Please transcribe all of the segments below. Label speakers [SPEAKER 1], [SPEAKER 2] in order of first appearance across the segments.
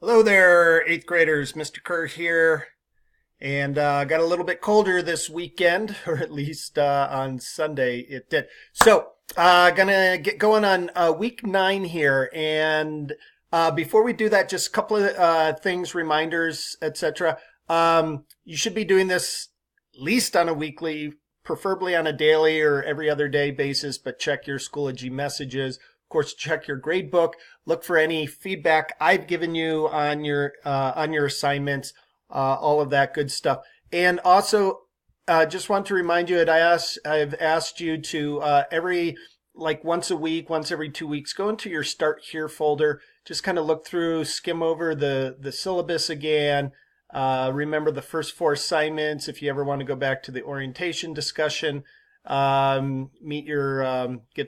[SPEAKER 1] Hello there, 8th graders. Mr. Kerr here. And got a little bit colder this weekend, or at least on Sunday it did. So, gonna get going on week 9 here. And before we do that, just a couple of things, reminders, etc. You should be doing this at least on a weekly, preferably on a daily or every other day basis, but check your Schoology messages. Of course, check your grade book. Look for any feedback I've given you on your assignments, all of that good stuff. And also, just want to remind you that I've asked you to every once a week, once every 2 weeks, go into your Start Here folder. Just kind of look through, skim over the syllabus again. Remember the first 4 assignments. If you ever want to go back to the orientation discussion. Get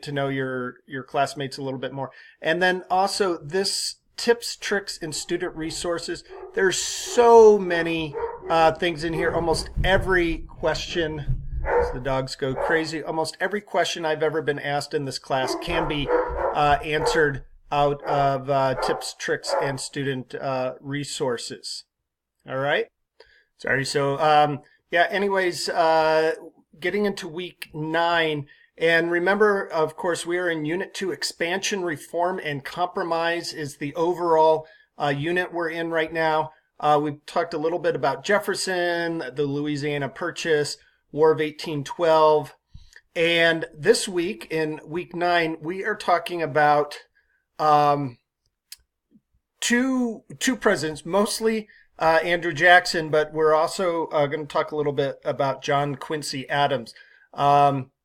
[SPEAKER 1] to know your classmates a little bit more. And then also this tips, tricks, and student resources. There's so many things in here. Almost every question, as the dogs go crazy, almost every question I've ever been asked in this class can be answered out of tips, tricks, and student resources. All right? Sorry. So, anyways, getting into week 9. And remember, of course, we are in Unit 2, Expansion, Reform, and Compromise is the overall unit we're in right now. We've talked a little bit about Jefferson, the Louisiana Purchase, War of 1812. And this week, in week 9, we are talking about two presidents, mostly Andrew Jackson, but we're also going to talk a little bit about John Quincy Adams.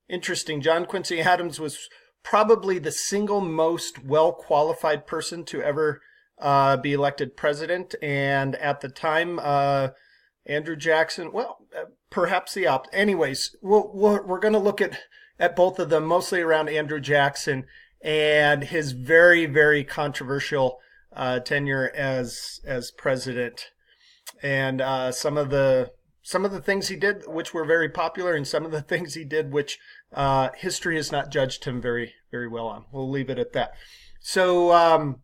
[SPEAKER 1] Interesting. John Quincy Adams was probably the single most well-qualified person to ever be elected president. And at the time, Andrew Jackson, perhaps the opposite. Anyways, we're going to look at both of them, mostly around Andrew Jackson and his very, very controversial tenure as president. And some of the things he did, which were very popular, and some of the things he did, which history has not judged him very, very well on. We'll leave it at that. So,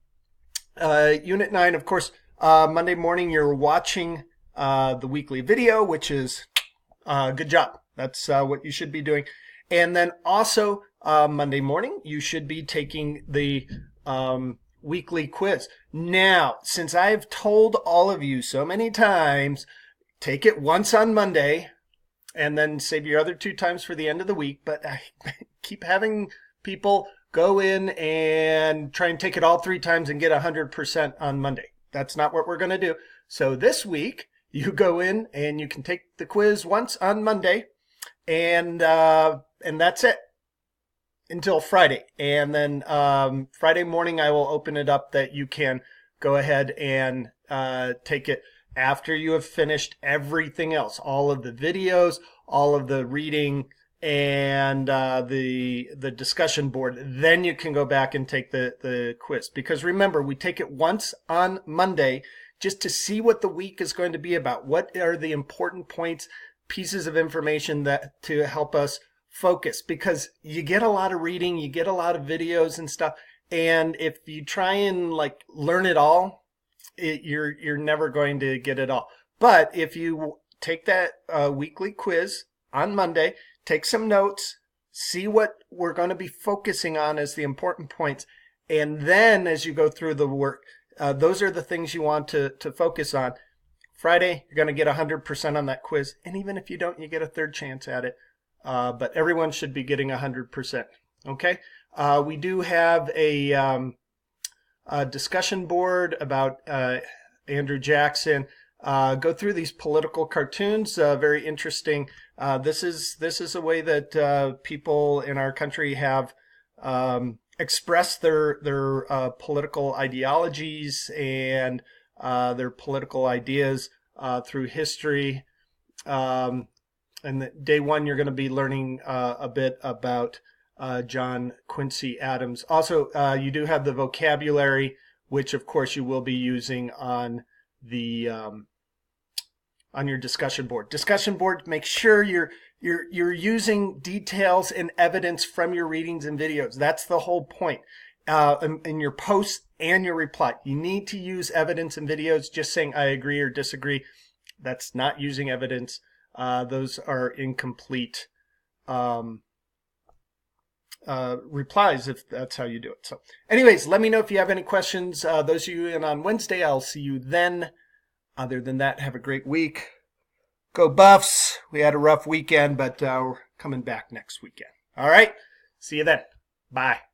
[SPEAKER 1] Unit 9, of course, Monday morning you're watching the weekly video, which is good job. That's what you should be doing. And then also Monday morning you should be taking the weekly quiz. Now, since I've told all of you so many times, take it once on Monday and then save your other 2 times for the end of the week. But I keep having people go in and try and take it all 3 times and get 100% on Monday. That's not what we're going to do. So this week, you go in and you can take the quiz once on Monday, and that's it until Friday. And then Friday morning, I will open it up that you can go ahead and take it after you have finished everything else, all of the videos, all of the reading, and the discussion board. Then you can go back and take the quiz. Because remember, we take it once on Monday just to see what the week is going to be about. What are the important points, pieces of information that to help us focus, because you get a lot of reading, you get a lot of videos and stuff, and if you try and learn it all, you're never going to get it all. But if you take that weekly quiz on Monday, take some notes, see what we're going to be focusing on as the important points, and then as you go through the work, those are the things you want to focus on. Friday, you're going to get 100% on that quiz, and even if you don't, you get a 3rd chance at it. But everyone should be getting 100%. Okay? We do have a discussion board about Andrew Jackson. Go through these political cartoons. Very interesting. This is a way that people in our country have expressed their political ideologies and their political ideas through history. And day 1, you're going to be learning a bit about John Quincy Adams. Also, you do have the vocabulary, which of course you will be using on the on your discussion board. Discussion board, make sure you're using details and evidence from your readings and videos. That's the whole point. in your post and your reply. You need to use evidence in videos. Just saying I agree or disagree, that's not using evidence. Those are incomplete replies if that's how you do it. So anyways, let me know if you have any questions. Those of you in on Wednesday, I'll see you then. Other than that, have a great week. Go Buffs. We had a rough weekend, but we're coming back next weekend. All right. See you then. Bye.